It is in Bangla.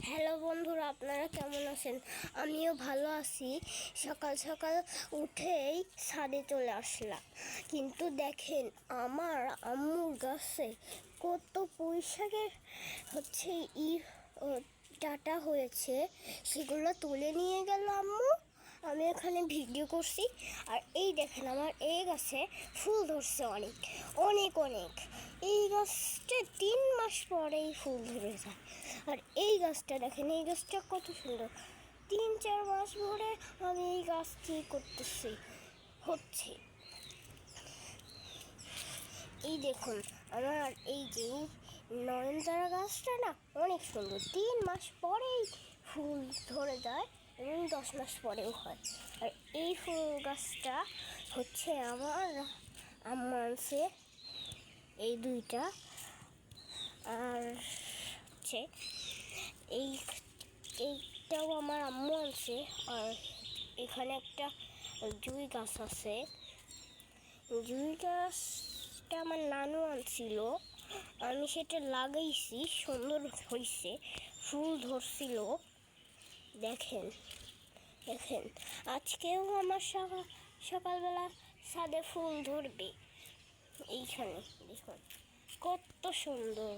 হ্যালো বন্ধুরা, আপনারা কেমন আছেন? আমিও ভালো আছি। সকাল সকাল উঠেই ছাদে চলে আসলাম, কিন্তু দেখেন আমার আম্মুর গাছে কত পুঁই শাকের হচ্ছে ডাঁটা হয়েছে। সেগুলো তুলে নিয়ে গেল আম্মু। আমি এখানে ভিডিও করছি। আর এই দেখেন আমার এই গাছে ফুল ধরছে অনেক অনেক অনেক। এই গাছটা 3 মাস পরেই ফুল ধরে যায়। আর এই গাছটা দেখেন, এই গাছটা কত সুন্দর। 3-4 মাস ধরে আমি এই গাছটি করতেছি হচ্ছে। এই দেখুন আমার এই যে নয়নতারা গাছটা না অনেক সুন্দর। 3 মাস পরেই ফুল ধরে যায় এবং 10 মাস পরেও হয়। আর এই ফুল গাছটা হচ্ছে আমার আম্মা আনছে, এই দুইটা। আর হচ্ছে এইটাও আমার আম্মু আনছে। আর এখানে একটা জুঁই গাছ আছে। জুঁই গাছটা আমার নানু আনছিল, আমি সেটা লাগাইছি, সুন্দর হয়েছে, ফুল ধরছিল। দেখেন দেখেন আজকেও আমার সকালবেলা ছাদে ফুল ধরবে। এইখানে দেখুন কত সুন্দর।